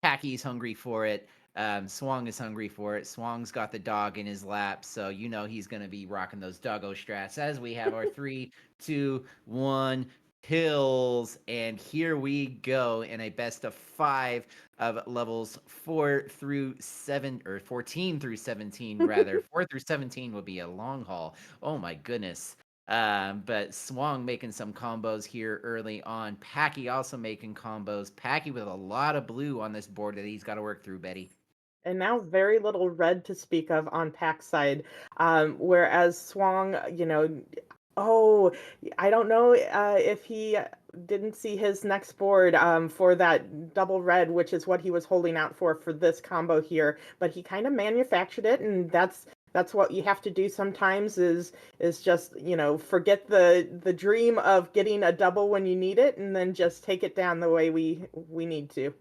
Packy's hungry for it. Swang is hungry for it. Swang's got the dog in his lap, so you know he's gonna be rocking those doggo strats as we have our 3, 2, 1 pills. And here we go in a best of 5 of levels 4 through 7, or 14 through 17 rather. 4 through 17 would be a long haul. Oh my goodness. But Swang making some combos here early on. Packy also making combos. Packy with a lot of blue on this board that he's got to work through, Betty. And now very little red to speak of on Pack's side. Whereas Swang, oh, I don't know if he didn't see his next board for that double red, which is what he was holding out for this combo here. But he kind of manufactured it, and that's what you have to do sometimes is just forget the dream of getting a double when you need it, and then just take it down the way we need to.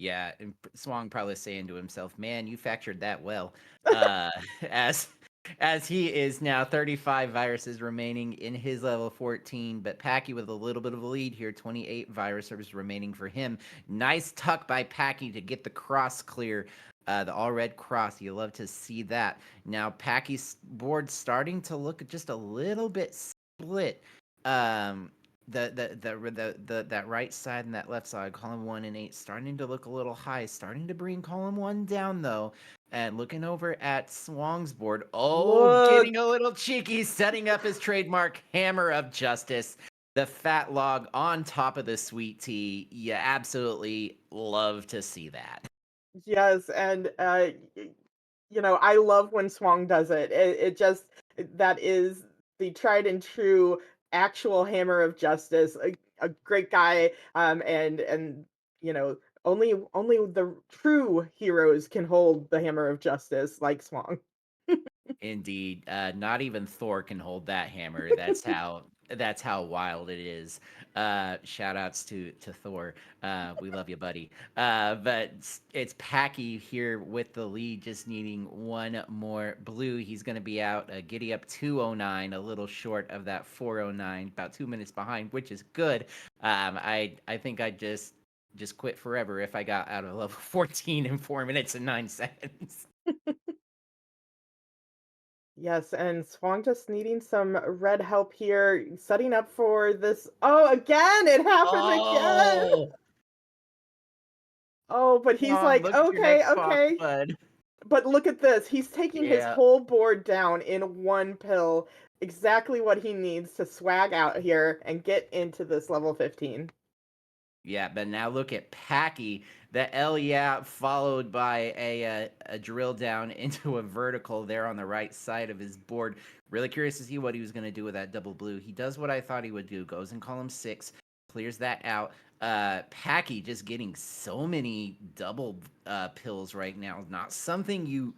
Yeah, and Swang probably saying to himself, "Man, you factored that well." Uh, as as he is now 35 viruses remaining in his level 14, but Packy with a little bit of a lead here, 28 viruses remaining for him. Nice tuck by Packy to get the cross clear. The all red cross, you love to see that. Now Packy's board starting to look just a little bit split. Um, the that right side and that left side, column 1 and 8, starting to look a little high, starting to bring column 1 down though. And looking over at Swang's board, oh, Look. getting a little cheeky, setting up his trademark Hammer of Justice, the fat log on top of the sweet tea. You absolutely love to see that. Yes, and I love when Swang does it. It just that is the tried and true actual hammer of justice. A great guy, and only the true heroes can hold the hammer of justice like Swang. Indeed, not even Thor can hold that hammer. That's how wild it is. Shout outs to Thor. We love you, buddy. But it's Packy here with the lead, just needing one more blue. He's going to be out. Giddy up 209, a little short of that 409, about 2 minutes behind, which is good. I think I just quit forever if I got out of level 14 in 4 minutes and 9 seconds. Yes, and Swang just needing some red help here, setting up for this. Oh, again, it happened again. Oh, Oh, but he's Wrong. like, Look at your okay, next box, okay. bud. But look at this. He's taking his Yeah. whole board down in one pill. Exactly what he needs to swag out here and get into this level 15. Yeah, but now look at Packy. The L yeah, followed by a drill down into a vertical there on the right side of his board. Really curious to see what he was going to do with that double blue. He does what I thought he would do. Goes in column 6, clears that out. Packy just getting so many double pills right now. Not something you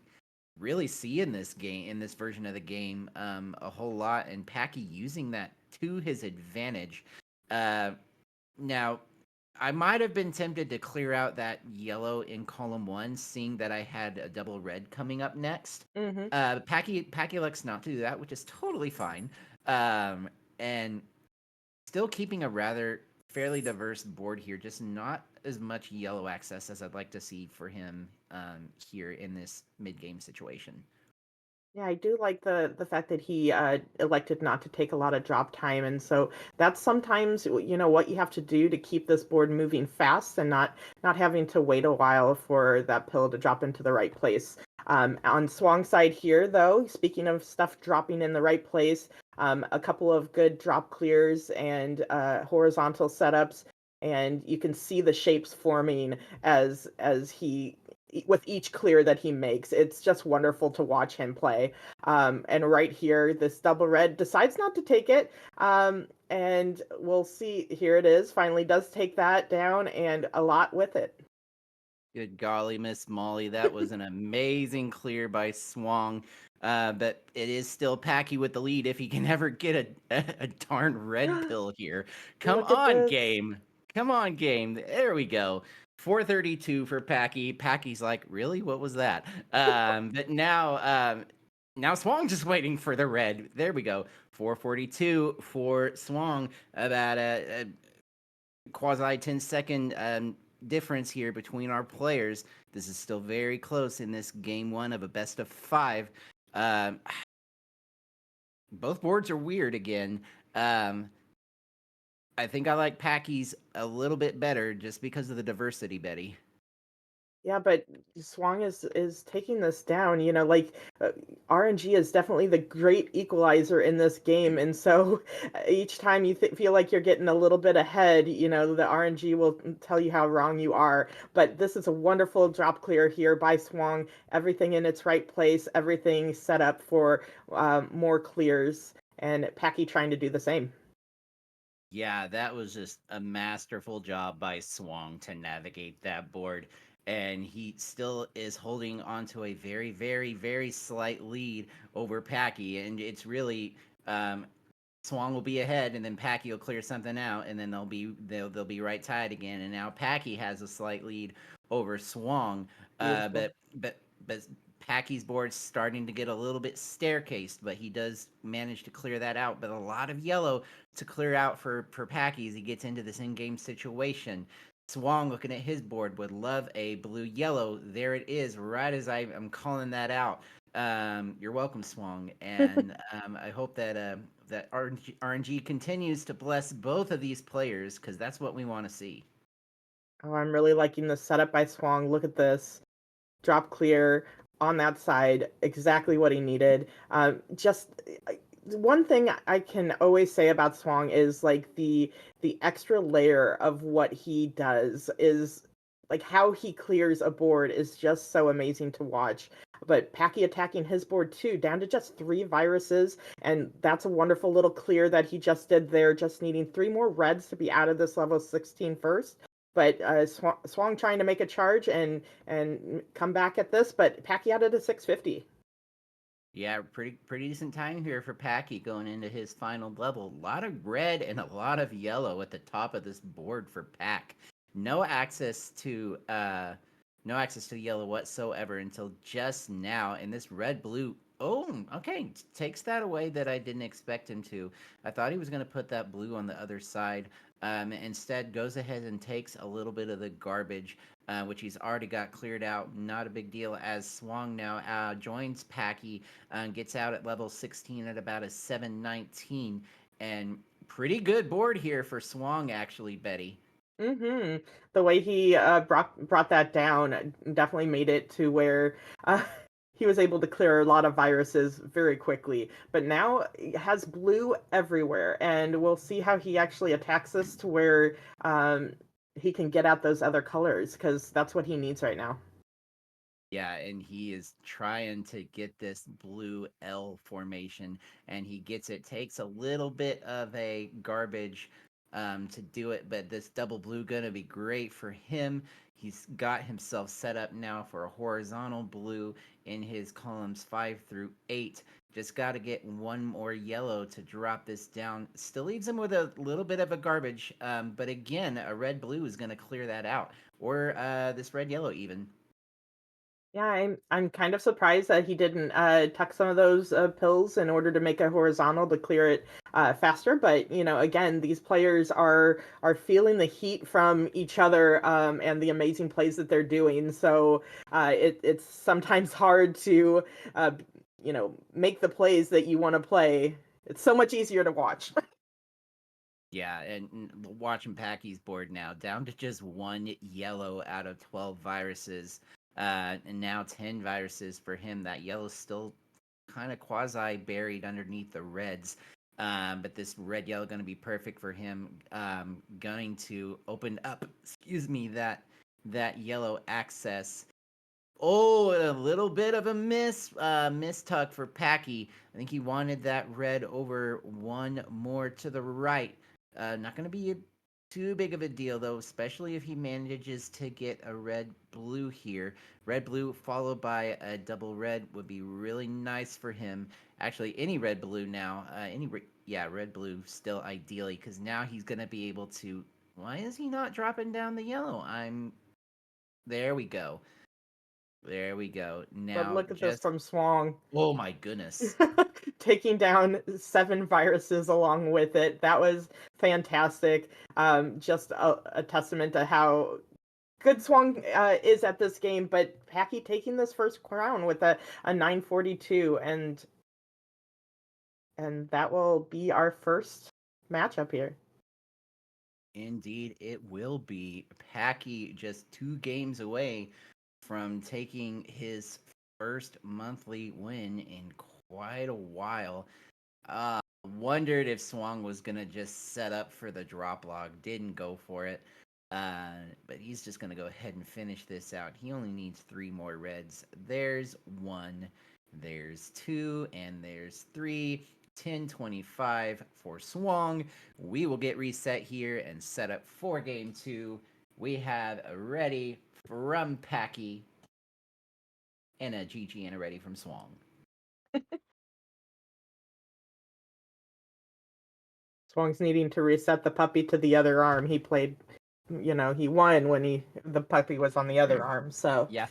really see in this game, in this version of the game, a whole lot. And Packy using that to his advantage. Uh, Now, I might have been tempted to clear out that yellow in column 1, seeing that I had a double red coming up next. Hmm. Packy elects not to do that, which is totally fine. And still keeping a rather fairly diverse board here, just not as much yellow access as I'd like to see for him here in this mid game situation. Yeah, I do like the fact that he elected not to take a lot of drop time, and so that's sometimes what you have to do to keep this board moving fast and not having to wait a while for that pill to drop into the right place. On Swang's side here, though, speaking of stuff dropping in the right place, a couple of good drop clears and horizontal setups, and you can see the shapes forming as he with each clear that he makes. It's just wonderful to watch him play. And right here, this double red decides not to take it. And we'll see. Here it is. Finally, does take that down and a lot with it. Good golly, Miss Molly, that was an amazing clear by Swang. But it is still Packy with the lead if he can ever get a darn red pill here. Come Look at on, this. game. Come on, game. There we go. 432 for Packy. Packy's like, really? What was that? But now Swang's just waiting for the red. There we go. 442 for Swang. About a quasi 10-second difference here between our players. This is still very close in this game one of a best of five. Um, both boards are weird again. Um, I think I like Packy's a little bit better just because of the diversity, Betty. Yeah, but Swang is taking this down. Like RNG is definitely the great equalizer in this game, and so each time you feel like you're getting a little bit ahead, the RNG will tell you how wrong you are. But this is a wonderful drop clear here by Swang. Everything in its right place, everything set up for more clears, and Packy trying to do the same. Yeah, that was just a masterful job by Swong to navigate that board. And he still is holding onto a very, very, very slight lead over Packy. And it's really Swong will be ahead, and then Packy will clear something out, and then they'll be right tied again. And now Packy has a slight lead over Swong. Uh, Beautiful. but but but Packy's board's starting to get a little bit staircased, but he does manage to clear that out. But a lot of yellow to clear out for Packy as he gets into this in-game situation. Swong looking at his board would love a blue yellow. There it is, right as I'm calling that out. You're welcome, Swong, and I hope that that RNG continues to bless both of these players because that's what we want to see. Oh, I'm really liking the setup by Swang. Look at this. Drop clear on that side, exactly what he needed. One thing I can always say about Swang is like the extra layer of what he does is like how he clears a board is just so amazing to watch. But Packy attacking his board too, down to just 3 viruses, and that's a wonderful little clear that he just did there, just needing 3 more reds to be out of this level 16 first. But Swang trying to make a charge and come back at this, but Packy out at a 650. Yeah, pretty decent time here for Packy going into his final level. A lot of red and a lot of yellow at the top of this board for Pack. No access to no access to yellow whatsoever until just now. And this red blue, oh, okay, takes that away that I didn't expect him to. I thought he was going to put that blue on the other side. Instead, goes ahead and takes a little bit of the garbage, which he's already got cleared out. Not a big deal as Swang now joins Packy, gets out at level 16 at about a 719. And pretty good board here for Swang, actually, Betty. Mm-hmm. The way he brought that down definitely made it to where uh, he was able to clear a lot of viruses very quickly. But now he has blue everywhere, and we'll see how he actually attacks this to where he can get out those other colors because that's what he needs right now. Yeah, and he is trying to get this blue L formation, and he gets it. Takes a little bit of a garbage to do it, but this double blue gonna be great for him. He's got himself set up now for a horizontal blue in his columns 5 through 8. Just got to get one more yellow to drop this down. Still leaves him with a little bit of a garbage, but again, a red blue is going to clear that out, or this red yellow even. Yeah, I'm kind of surprised that he didn't tuck some of those pills in order to make a horizontal to clear it faster. But again, these players are feeling the heat from each other and the amazing plays that they're doing. So it's sometimes hard to uh, make the plays that you want to play. It's so much easier to watch. Yeah, and watching Packy's board now, down to just one yellow out of 12 viruses, and now 10 viruses for him. That yellow's still kind of quasi buried underneath the reds. But this red yellow going to be perfect for him. Going to open up, excuse me, that yellow access. Oh, a little bit of a mistuck for Packy. I think he wanted that red over one more to the right. Not going to be too big of a deal though, especially if he manages to get a red blue here. Red blue followed by a double red would be really nice for him. Actually, any red blue now, yeah, red blue still ideally because now he's going to be able to. Why is he not dropping down the yellow? I'm there. We go. There we go. But Now, look at this just from Swang. oh my goodness. Taking down 7 viruses along with it. That was fantastic. Just a testament to how good Swang is at this game, but Packy taking this first crown with a 942, and that will be our first matchup here. Indeed, it will be. Packy just 2 games away from taking his first monthly win in quite a while. Wondered if Swang was gonna just set up for the drop log. Didn't go for it. But he's just gonna go ahead and finish this out. He only needs 3 more reds. There's one, there's two, and there's three. 10-25 for Swang. We will get reset here and set up for game two. We have a ready from Packy and a GG and a ready from Swang. Swang's needing to reset the puppy to the other arm. He played, he won when the puppy was on the other arm. So Yeah.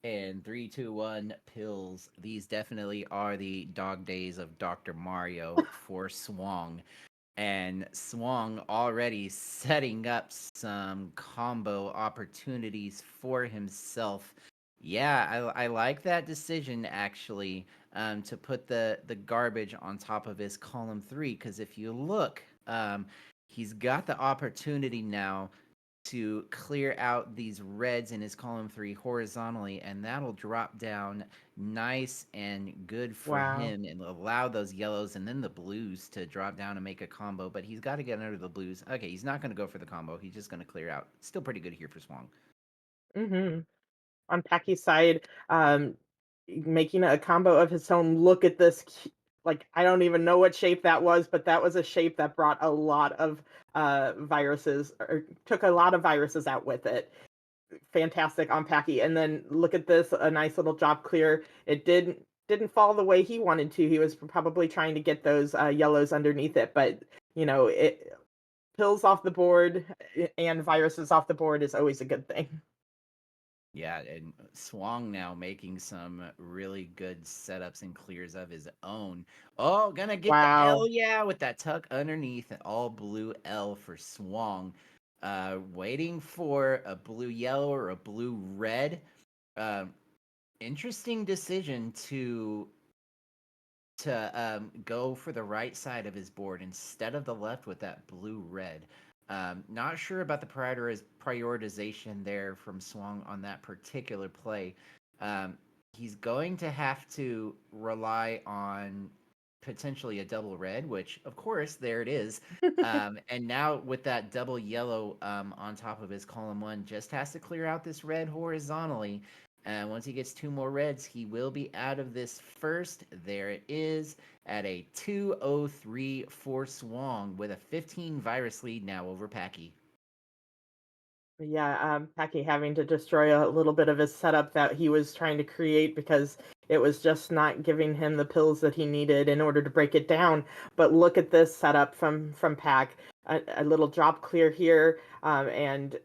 And 3, 2, 1 pills. These definitely are the dog days of Dr. Mario for Swang. And Swang already setting up some combo opportunities for himself. Yeah, I like that decision actually, to put the garbage on top of his column 3. Because if you look, he's got the opportunity now to clear out these reds in his column 3 horizontally, and that'll drop down nice and good for wow. him and allow those yellows and then the blues to drop down and make a combo. But he's got to get under the blues. Okay, he's not going to go for the combo. He's just going to clear out. Still pretty good here for Swang. Hmm. On Packy's side, making a combo of his own. Look at this. Like, I don't even know what shape that was, but that was a shape that brought a lot of viruses, or took a lot of viruses out with it. Fantastic on Packy. And then look at this, a nice little drop clear. It didn't fall the way he wanted to. He was probably trying to get those yellows underneath it, but it pills off the board and viruses off the board is always a good thing. Yeah, and Swang now making some really good setups and clears of his own. Oh, gonna get the L, Wow. yeah, with that tuck underneath, an all blue L for Swang. Waiting for a blue yellow or a blue red. Uh, Interesting decision to go for the right side of his board instead of the left with that blue red. Not sure about the prioritization there from Swang on that particular play. He's going to have to rely on potentially a double red, which of course there it is. And now with that double yellow on top of his column 1, just has to clear out this red horizontally. And once he gets 2 more reds, he will be out of this first. There it is at a 203 for Swang with a 15 virus lead now over Packy. Yeah, Packy having to destroy a little bit of his setup that he was trying to create because it was just not giving him the pills that he needed in order to break it down. But look at this setup from Pack, a little drop clear here, and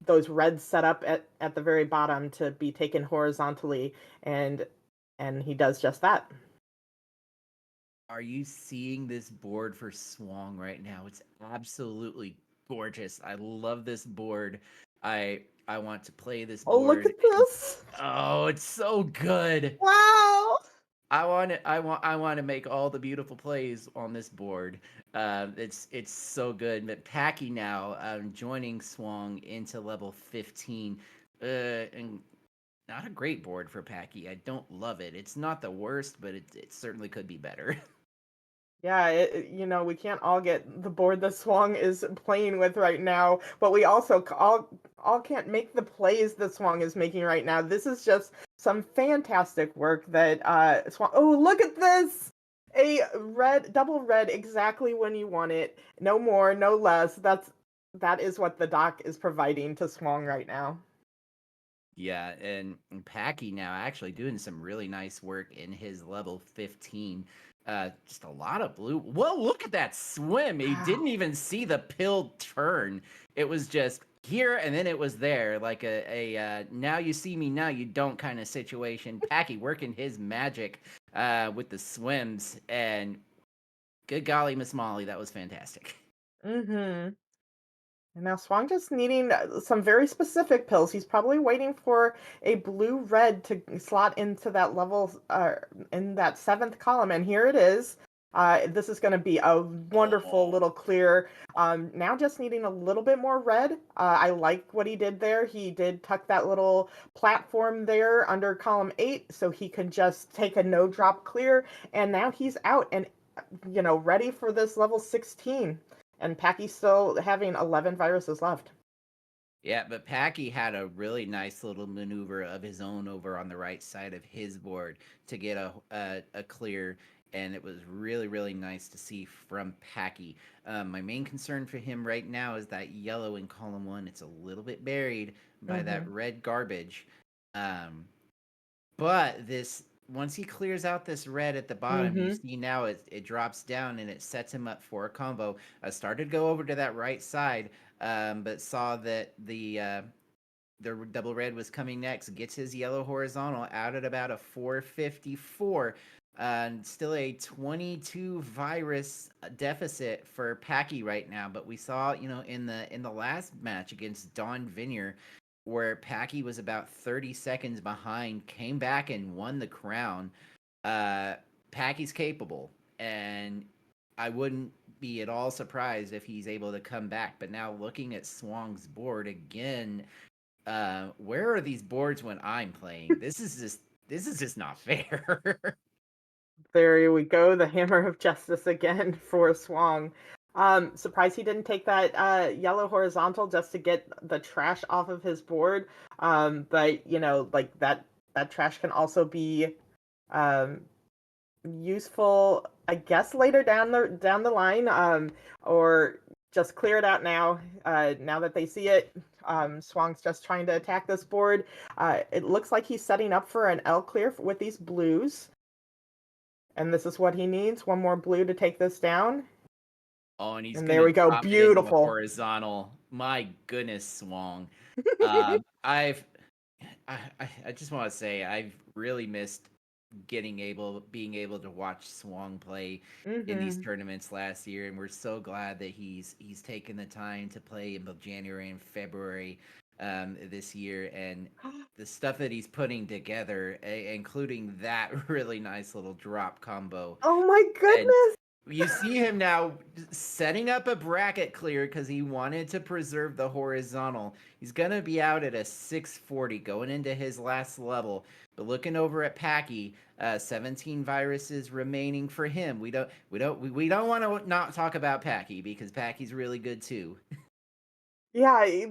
those reds set up at the very bottom to be taken horizontally, and he does just that. Are you seeing this board for Swang right now? It's absolutely gorgeous. I love this board. I want to play this Oh, look board. at this! Oh, it's so good. Wow! I want to make all the beautiful plays on this board. It's so good. But Packy now joining Swang into level 15. And not a great board for Packy. I don't love it. It's not the worst, but it certainly could be better. Yeah, we can't all get the board that Swang is playing with right now, but we also all can't make the plays that Swang is making right now. This is just some fantastic work that Swang. Oh, look at this! A red, double red, exactly when you want it. No more, no less. That is what the doc is providing to Swang right now. Yeah, and Packy now actually doing some really nice work in his level 15. Just a lot of blue. Well, look at that swim. He didn't Wow. even see the pill turn. It was just here and then it was there, like a now you see me, now you don't kind of situation. Packy working his magic with the swims, and good golly, Miss Molly, that was fantastic. Mm-hmm. And now Swan just needing some very specific pills. He's probably waiting for a blue red to slot into that level, in that seventh column. And here it is. This is going to be a wonderful Oh, little clear. Now just needing a little bit more red. I like what he did there. He did tuck that little platform there under column 8 so he could just take a no drop clear. And now he's out and, ready for this level 16. And Packy's still having 11 viruses left. yeah, but Packy had a really nice little maneuver of his own over on the right side of his board to get a clear, and it was really really nice to see from Packy. My main concern for him right now is that yellow in column one. It's a little bit buried by that Mm-hmm. red garbage. Um, But this once he clears out this red at the bottom, you Mm-hmm. see now it drops down and it sets him up for a combo. I started to go over to that right side, but saw that the double red was coming next. Gets his yellow horizontal out at about a 454. And still a 22 virus deficit for Packy right now. But we saw, in the last match against Don Vineyard, where Packy was about 30 seconds behind, came back and won the crown. Uh, Packy's capable, and I wouldn't be at all surprised if he's able to come back. But now looking at Swong's board again, where are these boards when I'm playing? This is just not fair. There we go. The hammer of justice again for Swang. Surprised he didn't take that yellow horizontal just to get the trash off of his board. But like that trash can also be um, useful, I guess, later down the line, or just clear it out now. Now that they see it, Swang's just trying to attack this board. It looks like he's setting up for an L clear with these blues, and this is what he needs. One more blue to take this down, Oh, and he's and there gonna we go. drop it into a Beautiful. horizontal. My goodness, Swong. I've I just want to say I've really missed being able to watch Swong play in these Hmm. tournaments last year, and we're so glad that he's taken the time to play in both January and February this year, and the stuff that he's putting together, including that really nice little drop combo, Oh my and goodness. you see him now setting up a bracket clear because he wanted to preserve the horizontal. He's gonna be out at a 640 going into his last level. But looking over at Packy, 17 viruses remaining for him. We don't want to not talk about Packy because Packy's really good too. Yeah,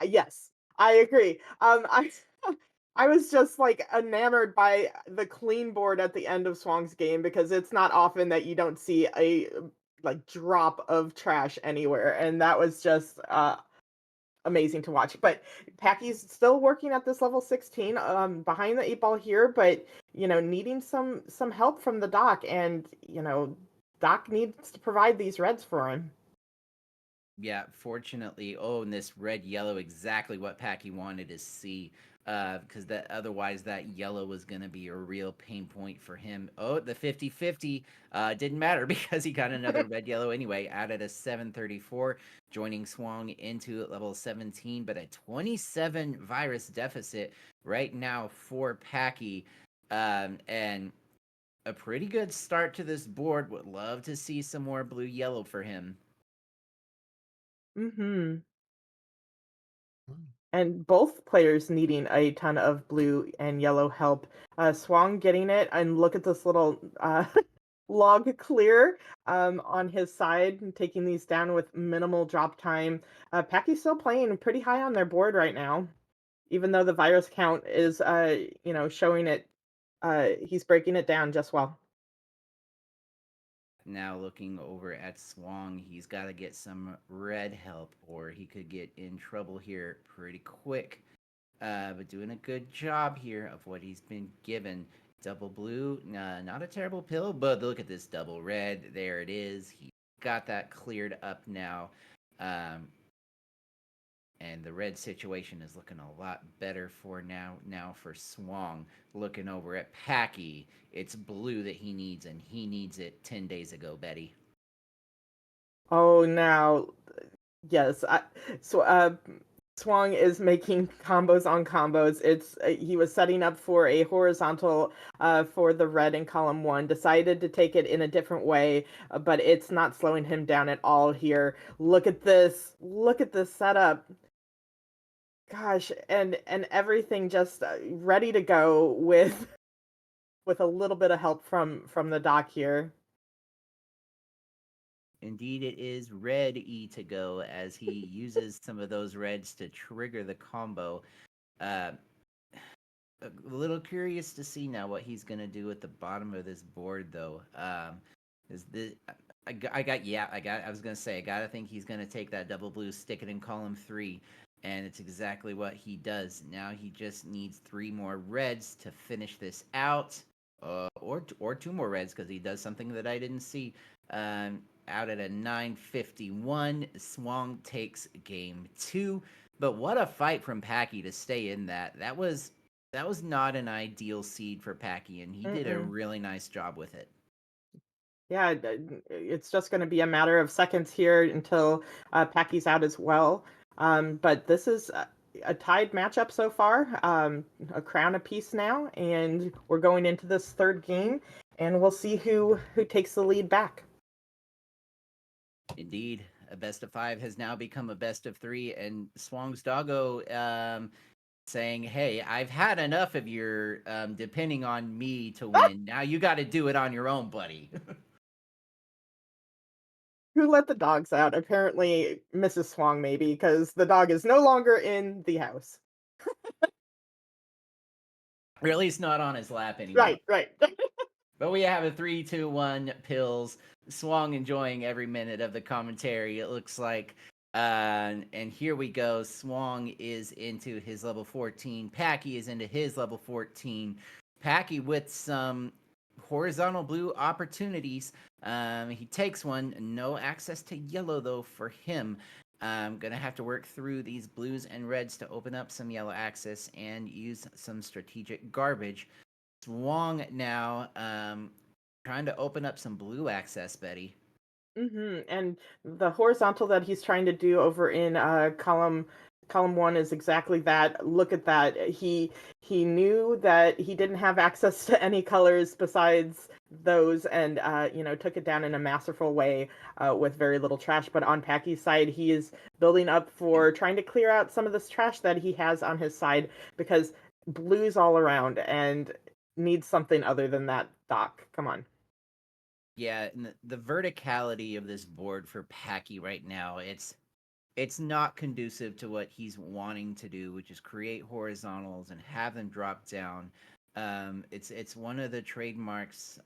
yes, I agree. I was just like enamored by the clean board at the end of Swang's game because it's not often that you don't see a like drop of trash anywhere, and that was just amazing to watch. But Packy's still working at this level 16, behind the 8 ball here, but needing some help from the doc, and Doc needs to provide these reds for him. Yeah, fortunately, oh, and this red yellow, exactly what Packy wanted to see. Because that otherwise that yellow was gonna be a real pain point for him. Oh, the 50-50 didn't matter because he got another red yellow anyway, added a 734, joining Swang into level 17, but a 27 virus deficit right now for Packy. And a pretty good start to this board. Would love to see some more blue yellow for him. Hmm. And both players needing a ton of blue and yellow help. Swang getting it, and look at this little log clear on his side, and taking these down with minimal drop time. Packy's still playing pretty high on their board right now, even though the virus count is, showing it. He's breaking it down just well. Now looking over at Swang, he's got to get some red help or he could get in trouble here pretty quick. But doing a good job here of what he's been given. Double blue, not a terrible pill, but look at this double red. There it is. He got that cleared up now. Um, and the red situation is looking a lot better for now for Swang. Looking over at Packy, it's blue that he needs, and he needs it 10 days ago, Betty. Oh, now, yes. So, Swang is making combos on combos. He was setting up for a horizontal for the red in column one. Decided to take it in a different way, but it's not slowing him down at all here. Look at this! Look at this setup. Gosh, and everything just ready to go with with a little bit of help from the doc here. Indeed, it is red E to go as he uses some of those reds to trigger the combo. Uh, a little curious to see now what he's gonna do at the bottom of this board, though. Is the I was gonna say I gotta think he's gonna take that double blue, stick it in column three, and it's exactly what he does. Now he just needs three more reds to finish this out, or two more reds because he does something that I didn't see. Out at a 951, Swang takes game two. But what a fight from Packy to stay in that. That was not an ideal seed for Packy, and he did a Mm-mm. really nice job with it. Yeah, it's just going to be a matter of seconds here until Packy's out as well. But this is a tied matchup so far, a crown apiece now, and we're going into this third game, and we'll see who takes the lead back. Indeed, a best of five has now become a best of three, and Swang's doggo saying, "Hey, I've had enough of your depending on me to win. Now you got to do it on your own, buddy." Who let the dogs out? Apparently, Mrs. Swang, maybe, because the dog is no longer in the house. Or at least not on his lap anymore. Right, right. But we have a 3-2-1 pills. Swang enjoying every minute of the commentary, it looks like. And here we go. Swang is into his level 14. Packy is into his level 14. Packy with some horizontal blue opportunities. He takes one. No access to yellow, though, for him. I'm going to have to work through these blues and reds to open up some yellow access and use some strategic garbage. Swang now, trying to open up some blue access, Betty. And the horizontal that he's trying to do over in column one is exactly that. Look at that. He knew that he didn't have access to any colors besides those, and took it down in a masterful way with very little trash. But on Packy's side, he is building up for trying to clear out some of this trash that he has on his side because blues all around and needs something other than that dock. Come on. Yeah, and the verticality of this board for Packy right now, it's not conducive to what he's wanting to do, which is create horizontals and have them drop down. It's one of the trademarks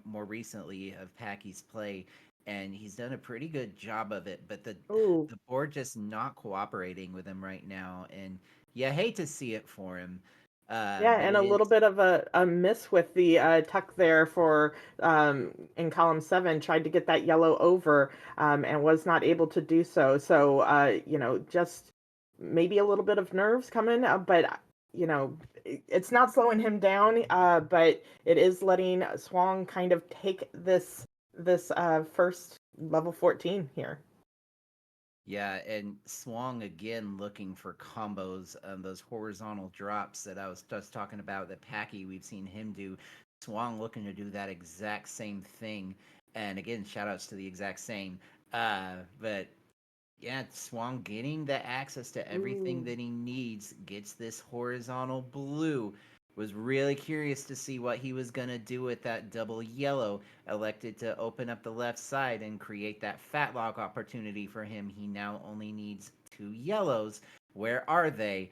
more recently of Packy's play, and he's done a pretty good job of it. But the Ooh. the board just not cooperating with him right now, and you hate to see it for him. Yeah, But and it a is little bit of a miss with the tuck there for in column seven, tried to get that yellow over and was not able to do so. So, just maybe a little bit of nerves coming, but, it's not slowing him down, but it is letting Swang kind of take this first level 14 here. Yeah, and Swang again looking for combos, those horizontal drops that I was just talking about that Packy we've seen him do. Swang looking to do that exact same thing. And again, shout outs to the exact same. But yeah, Swang getting the access to everything Ooh. that he needs, gets this horizontal blue. Was really curious to see what he was going to do with that double yellow. Elected to open up the left side and create that fat lock opportunity for him. He now only needs two yellows. Where are they?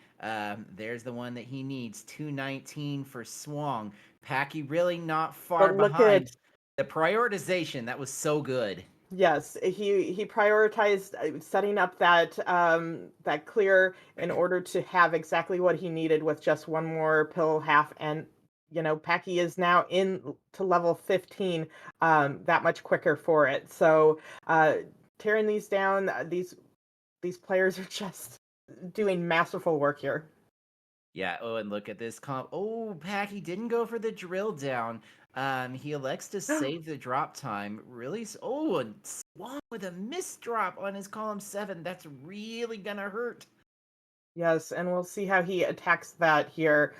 There's the one that he needs. 219 for Swang. Packy really not far But look behind. at The prioritization, that was so good. Yes, he prioritized setting up that clear in order to have exactly what he needed with just one more pill half, and Packy is now in to level 15 that much quicker for it. So tearing these down, these players are just doing masterful work here. Yeah. Oh, and look at this comp. Oh, Packy didn't go for the drill down. He elects to save the drop time. Oh, and Swan with a missed drop on his column 7. That's really gonna hurt. Yes, and we'll see how he attacks that here.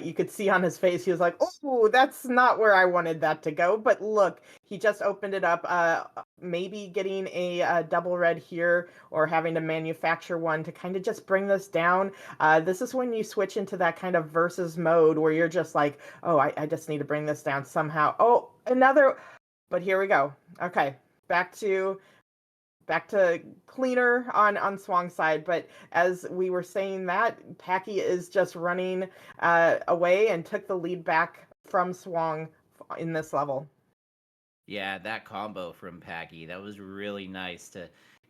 You could see on his face, he was like, "Oh, that's not where I wanted that to go." But look, he just opened it up. Maybe getting a, double red here, or having to manufacture one to kind of just bring this down. This is when you switch into that kind of versus mode where you're just like, "Oh, I just need to bring this down somehow." Oh, another. But here we go. Okay, back to back to cleaner on Swang's side. But as we were saying that, Packy is just running away and took the lead back from Swang in this level. Yeah, that combo from Packy, that was really nice to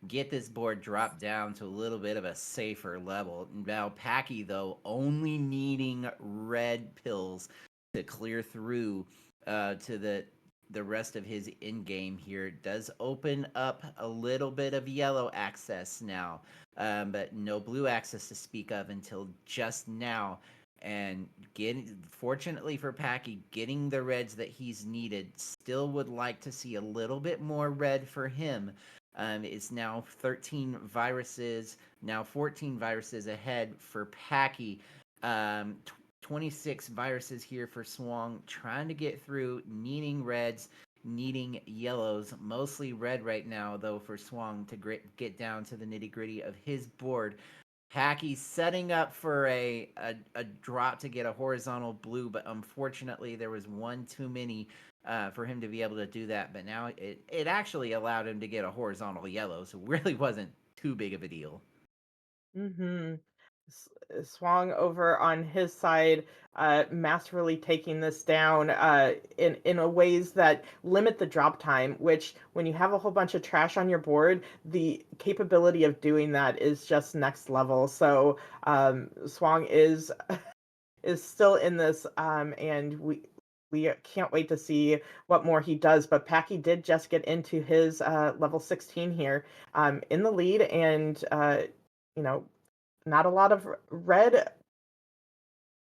get this board dropped down to a little bit of a safer level. Now, Packy, though, only needing red pills to clear through to the rest of his in game here, does open up a little bit of yellow access now, but no blue access to speak of until just now. And fortunately for Packy, getting the reds that he's needed. Still would like to see a little bit more red for him. It's now 13 viruses, now 14 viruses ahead for Packy. 26 viruses here for Swang, trying to get through, needing reds, needing yellows, mostly red right now, though, for Swang to get down to the nitty gritty of his board. Hacky setting up for a drop to get a horizontal blue, but unfortunately there was one too many for him to be able to do that. But now it actually allowed him to get a horizontal yellow, so really wasn't too big of a deal. Mm-hmm. Swung over on his side, masterfully taking this down in a ways that limit the drop time. Which, when you have a whole bunch of trash on your board, the capability of doing that is just next level. So Swang is still in this, and we can't wait to see what more he does. But Packy did just get into his level 16 here, in the lead, and you know, not a lot of red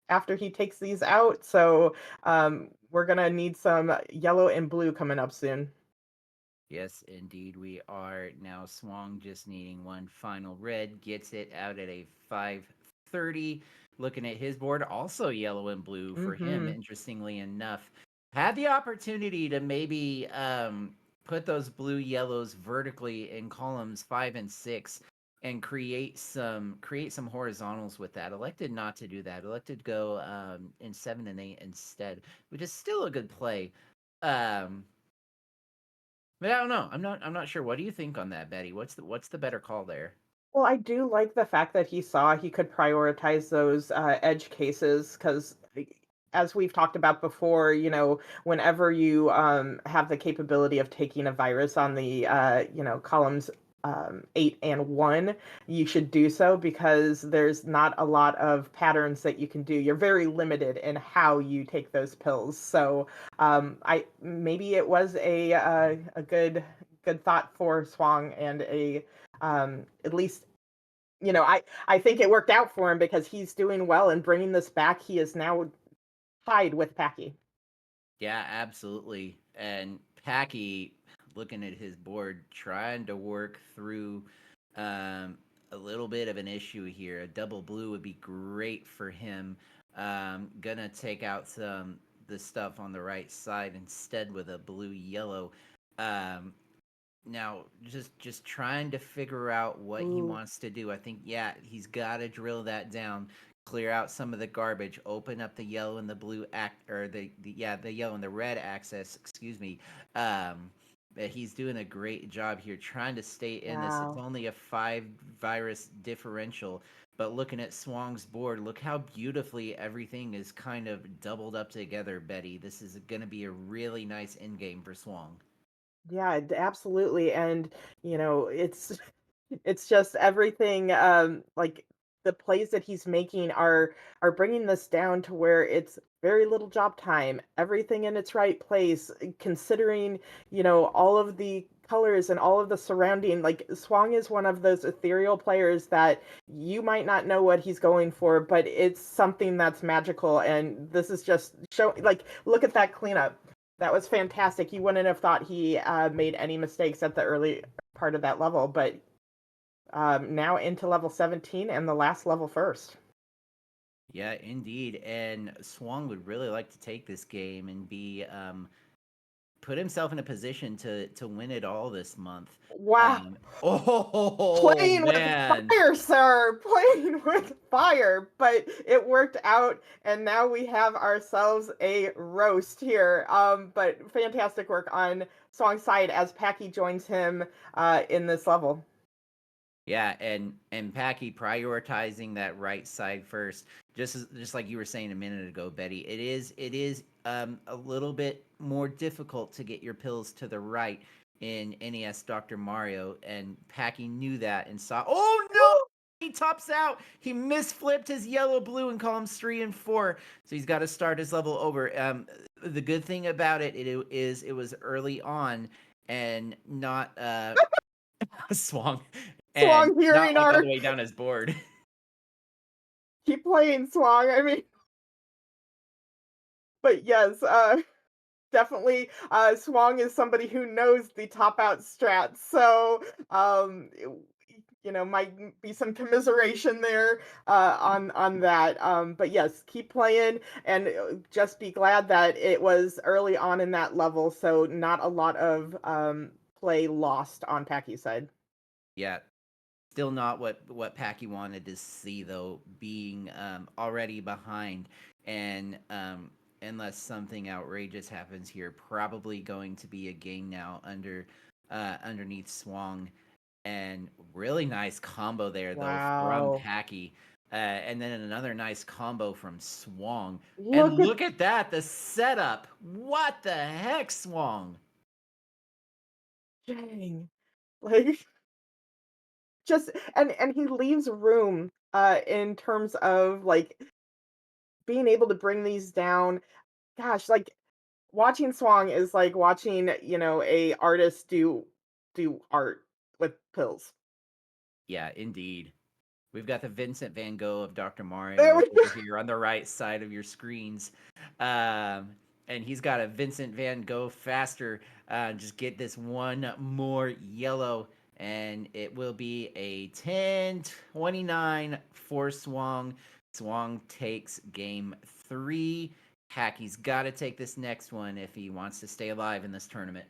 after he takes these out. So we're gonna need some yellow and blue coming up soon. Yes, indeed, we are. Now Swang just needing one final red, gets it out at a 530. Looking at his board, also yellow and blue for him, Mm-hmm. interestingly enough. Had the opportunity to maybe put those blue yellows vertically in columns 5 and 6 and create some horizontals with that. Elected not to do that. Elected to go in 7 and 8 instead, which is still a good play. Um, but I don't know. I'm not sure. What do you think on that, Betty? What's the better call there? Well, I do like the fact that he saw he could prioritize those edge cases because, as we've talked about before, whenever you have the capability of taking a virus on the, columns 8 and 1, you should do so because there's not a lot of patterns that you can do. You're very limited in how you take those pills. So, I maybe it was a good thought for Swang and a at least I think it worked out for him because he's doing well and bringing this back. He is now tied with Packy. Yeah, absolutely. And Packy, looking at his board, trying to work through a little bit of an issue here. A double blue would be great for him. Gonna take out some the stuff on the right side instead with a blue yellow. Um, Now just trying to figure out what he Ooh, wants to do. I think, yeah, he's got to drill that down, clear out some of the garbage, open up the yellow and the blue act or the yellow and the red access, excuse me. But he's doing a great job here trying to stay in this. It's wow. only a 5 virus differential, but looking at Swang's board, look how beautifully everything is kind of doubled up together, Betty. This is going to be a really nice end game for Swang. Yeah, absolutely. And, it's it's just everything, like the plays that he's making are bringing this down to where it's very little job time, everything in its right place, considering, all of the colors and all of the surrounding. Like, Swang is one of those ethereal players that you might not know what he's going for, but it's something that's magical. And this is just show like look at that cleanup. That was fantastic. You wouldn't have thought he made any mistakes at the early part of that level, but now into level 17 and the last level first. Yeah, indeed. And Swang would really like to take this game and be put himself in a position to win it all this month. Wow. Oh Playing with man. fire, sir. Playing with fire. But it worked out, and now we have ourselves a roast here. But fantastic work on Song's side as Packy joins him in this level. Yeah, and Packy prioritizing that right side first, just like you were saying a minute ago, Betty. It is a little bit more difficult to get your pills to the right in NES Dr. Mario, and Packy knew that and saw. Oh no! He tops out. He misflipped his yellow blue in columns 3 and 4, so he's got to start his level over. The good thing about it was early on and not swung and Swong not hearing like all our the way down his board. keep playing Swong. I mean, but yes, definitely Swong is somebody who knows the top out strats. So might be some commiseration there on that. But yes, keep playing and just be glad that it was early on in that level, so not a lot of play lost on Packy's side. Yeah, still not what Packy wanted to see though, being already behind, and unless something outrageous happens here, probably going to be a game now underneath Swang, and really nice combo there though from Wow. Packy. And then another nice combo from Swang. And Look at look at that, the setup. What the heck, Swang? dang. Like just and he leaves room in terms of like being able to bring these down. Gosh, like watching Swang is like watching, a artist do art with pills. Yeah, indeed. We've got the Vincent Van Gogh of Dr. There Mario we over here on the right side of your screens. And he's got a Vincent Van Gogh faster. Just get this one more yellow, and it will be a 10-29 for Swang. Swang takes game 3. Hacky's got to take this next one if he wants to stay alive in this tournament.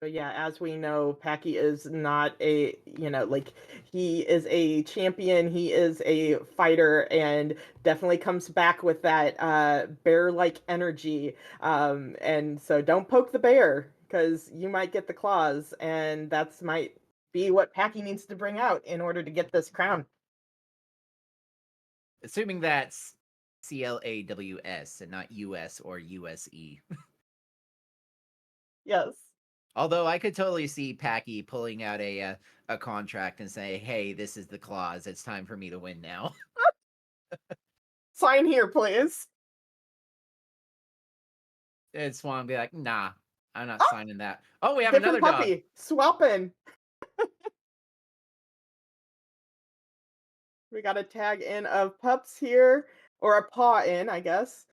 But yeah, as we know, Packy is not like he is a champion, he is a fighter, and definitely comes back with that bear-like energy. And so don't poke the bear because you might get the claws, and that's might be what Packy needs to bring out in order to get this crown. Assuming that's CLAWS and not US or USE. Yes. Although I could totally see Packy pulling out a contract and say, "Hey, this is the clause. It's time for me to win now." Sign here, please. And Swan be like, "Nah, I'm not Oh, signing that." Oh, we have different another dog. puppy. Swapping. We got a tag in of pups here, or a paw in, I guess.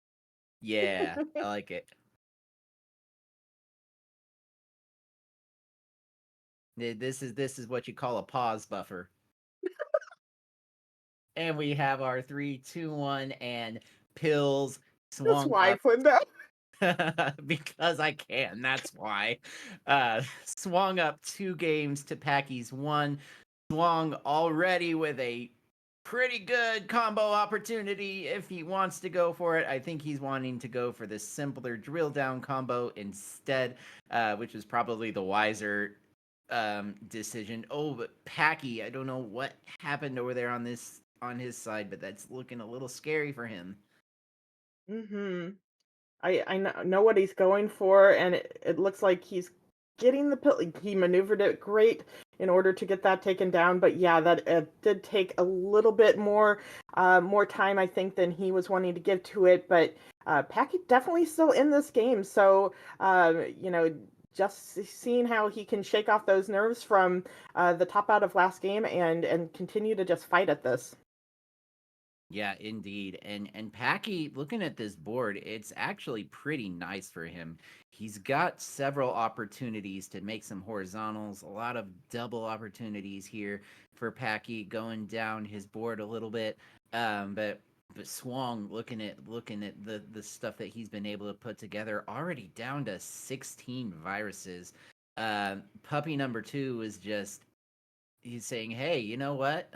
Yeah, I like it. This is what you call a pause buffer. And we have our 3, 2, 1, and pills That's swung why I up. put that. Because I can. That's why. Swung up 2 games to Packy's 1. Swung already with a pretty good combo opportunity if he wants to go for it. I think he's wanting to go for the simpler drill down combo instead, which is probably the wiser decision. Oh, but Packy, I don't know what happened over there on his side, but that's looking a little scary for him. Mhm. I know what he's going for, and it looks like he's getting the pill. He maneuvered it great in order to get that taken down. But yeah, that did take a little bit more time, I think, than he was wanting to give to it. But Packy definitely still in this game, so just seeing how he can shake off those nerves from the top out of last game and continue to just fight at this. Yeah, indeed. And Packy, looking at this board, it's actually pretty nice for him. He's got several opportunities to make some horizontals, a lot of double opportunities here for Packy going down his board a little bit. But Swong, looking at the stuff that he's been able to put together, already down to 16 viruses. Puppy number two is just he's saying, "Hey, you know what?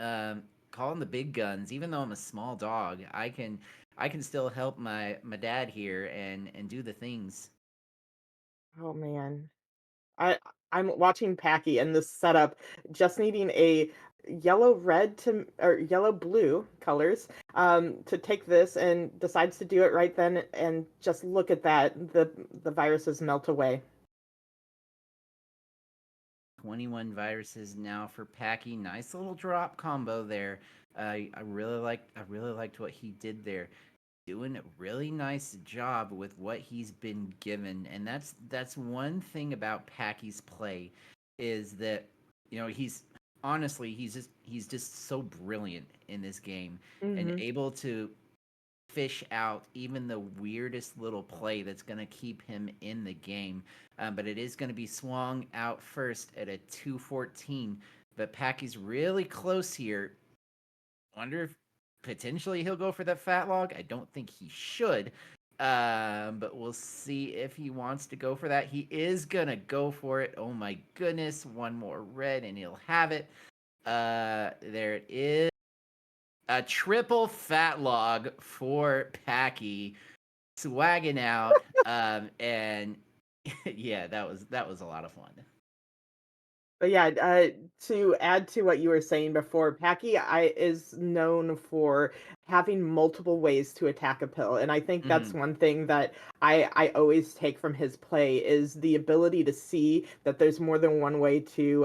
Calling the big guns. Even though I'm a small dog, I can still help my dad here and do the things." Oh man. I I'm watching Packy and this setup just needing a yellow red to or yellow blue colors to take this and decides to do it right then and just look at that the viruses melt away. 21 viruses now for Packy. Nice little drop combo there. I really liked what he did there. Doing a really nice job with what he's been given, and that's one thing about Packy's play is that he's honestly he's just so brilliant in this game and Mhm. able to fish out even the weirdest little play that's going to keep him in the game. But it is going to be swung out first at a 214. But Packy's really close here. Wonder if potentially he'll go for that fat log. I don't think he should. But we'll see if he wants to go for that. He is gonna go for it. Oh my goodness, one more red and he'll have it. There it is. A triple fat log for Packy swagging out. And yeah, that was a lot of fun. But yeah, to add to what you were saying before, Packy is known for having multiple ways to attack a pill, and I think that's Hmm. one thing that I always take from his play is the ability to see that there's more than one way to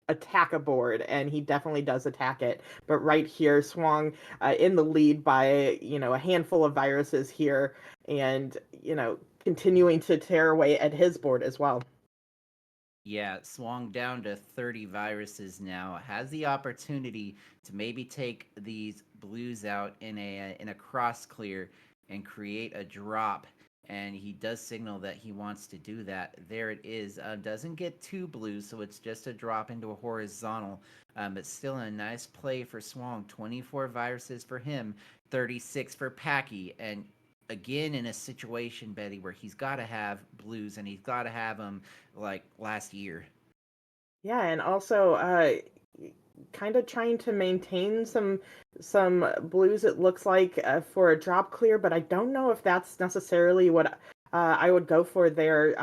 attack a board, and he definitely does attack it. But right here, Swang in the lead by a handful of viruses here, and continuing to tear away at his board as well. Yeah, swung down to 30 viruses now. Has the opportunity to maybe take these blues out in a cross clear and create a drop. And he does signal that he wants to do that. There it is. Doesn't get two blues, so it's just a drop into a horizontal. But still a nice play for Swang. 24 viruses for him, 36 for Packy. And again, in a situation, Betty, where he's got to have blues and he's got to have them like last year. Yeah, and also kind of trying to maintain some blues. It looks like for a drop clear, but I don't know if that's necessarily what I would go for there.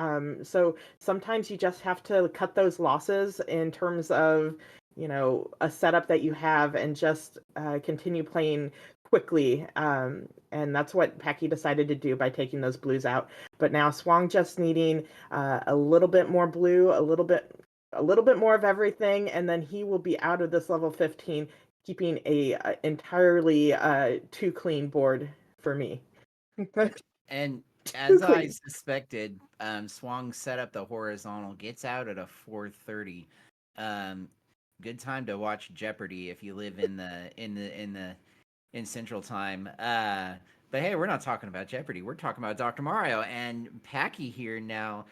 So sometimes you just have to cut those losses in terms of a setup that you have and just continue playing quickly. And that's what Packy decided to do by taking those blues out. But now Swang just needing a little bit more blue, a little bit more of everything, and then he will be out of this level 15, keeping a entirely too clean board for me. And Too as I clean. suspected, Swang set up the horizontal, gets out at a 430. Um, Good time to watch Jeopardy if you live in Central Time. But hey, we're not talking about Jeopardy. We're talking about Dr. Mario and Packy here now,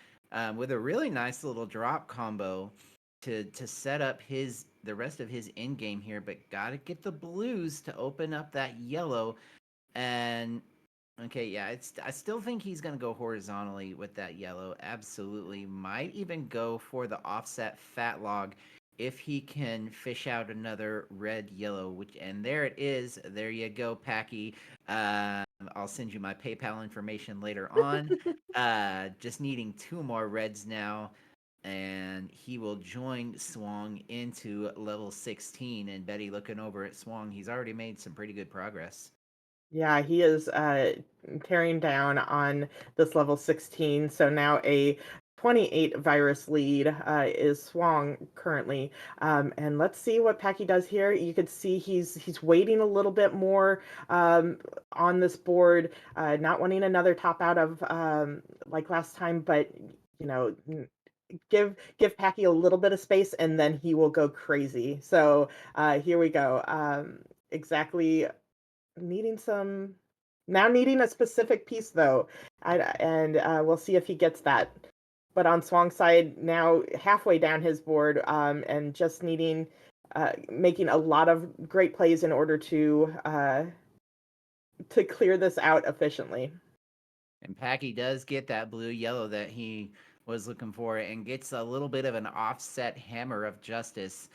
with a really nice little drop combo to set up his the rest of his end game here. But gotta get the blues to open up that yellow. And okay, yeah, I still think he's gonna go horizontally with that yellow. Absolutely, might even go for the offset fat log if he can fish out another red yellow. Which and there it is. There you go, Packy. I'll send you my PayPal information later on. Just needing two more reds now, and he will join Swang into level 16. And Betty, looking over at Swang, he's already made some pretty good progress. Yeah, he is tearing down on this level 16. So now a 28 virus lead is Swang currently. And let's see what Packy does here. You could see he's waiting a little bit more on this board, not wanting another top out of like last time, but you know, give Packy a little bit of space and then he will go crazy. So here we go. exactly needing some now needing a specific piece though. And we'll see if he gets that. But on Swang's side, now halfway down his board, and just needing making a lot of great plays in order to clear this out efficiently. And Packy does get that blue yellow that he was looking for and gets a little bit of an offset hammer of justice.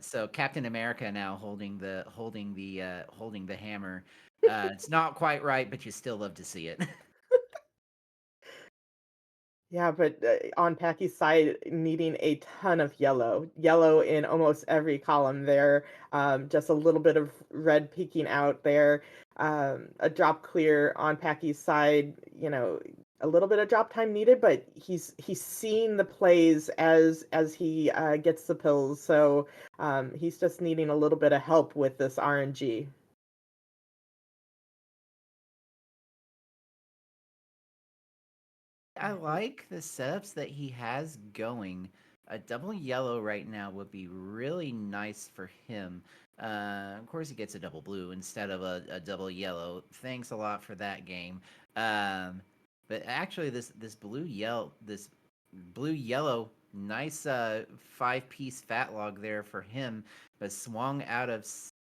So Captain America now holding the hammer. It's not quite right, but you still love to see it. Yeah, but on Packy's side, needing a ton of yellow, yellow in almost every column there. Just a little bit of red peeking out there. A drop clear on Packy's side. A little bit of drop time needed, but he's seeing the plays as he gets the pills. So he's just needing a little bit of help with this RNG. I like the setups that he has going. A double yellow right now would be really nice for him. Of course, he gets a double blue instead of a double yellow. Thanks a lot for that game. Um, but actually, this blue yellow, nice 5-piece fat log there for him. But swung out of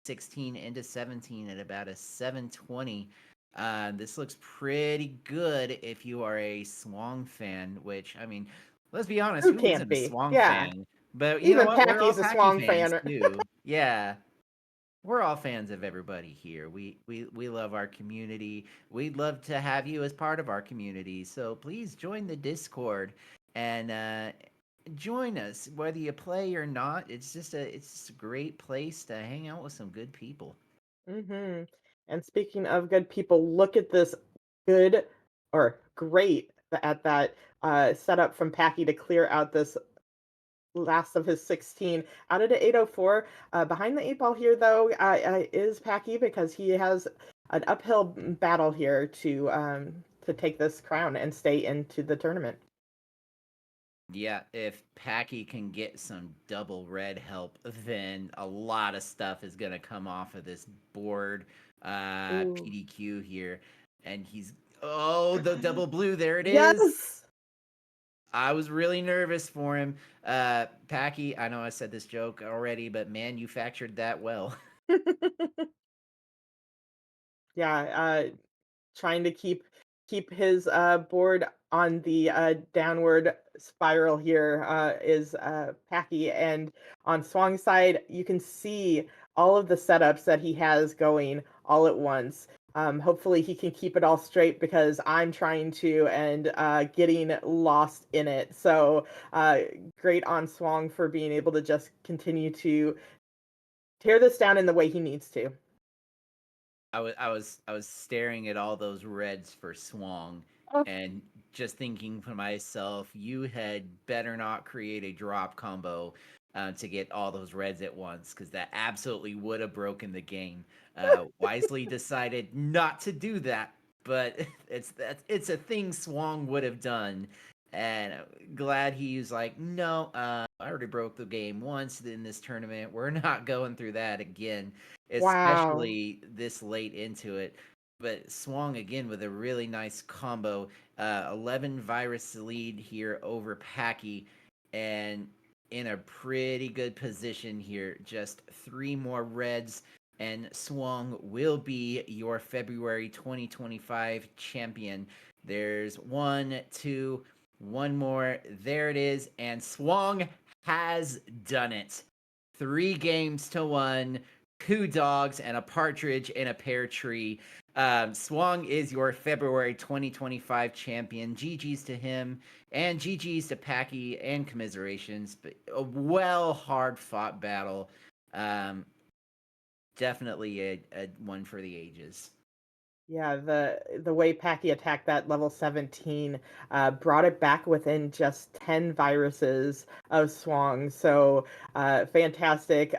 16 into 17 at about a 720. This looks pretty good if you are a Swang fan, which, I mean, let's be honest, Who who can't isn't a be? Swang Yeah, fan? But you know even what? We're all Packy's a Packy Swang fans fan. too. Yeah. We're all fans of everybody here. We love our community. We'd love to have you as part of our community. So please join the Discord and join us, whether you play or not. It's just a great place to hang out with some good people. Hmm. And speaking of good people, look at this good or great at that setup from Packy to clear out this last of his 16 out of the 804. Behind the eight ball here, though, is Packy because he has an uphill battle here to take this crown and stay into the tournament. Yeah, if Packy can get some double red help, then a lot of stuff is gonna come off of this board. Ooh. PDQ here, and he's the double blue. There it is. Yes. I was really nervous for him. Packy, I know I said this joke already, but manufactured that well. Yeah, trying to keep his board on the downward spiral here is Packy, and on Swang's side, you can see all of the setups that he has going all at once. Hopefully, he can keep it all straight because I'm trying to and getting lost in it. So uh, great on Swang for being able to just continue to tear this down in the way he needs to. I was staring at all those reds for Swang Oh, and just thinking for myself, you had better not create a drop combo to get all those reds at once, because that absolutely would have broken the game. Wisely decided not to do that, but it's a thing Swang would have done, and glad he was like, no, I already broke the game once in this tournament. We're not going through that again, wow. especially this late into it. But swung again with a really nice combo. 11 virus lead here over Packy, and in a pretty good position here. Just 3 more reds, and Swung will be your February 2025 champion. There's one more. There it is, and Swung has done it. 3 games to 1, 2 dogs, and a partridge in a pear tree. Swung is your February 2025 champion. GG's to him, and GG's to Packy, and commiserations. But a hard fought battle. Um, Definitely a one for the ages. Yeah, the way Packy attacked that level 17 brought it back within just 10 viruses of Swang. So fantastic.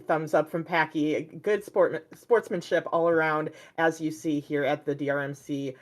Thumbs up from Packy. Good sportsmanship all around, as you see here at the DrMC.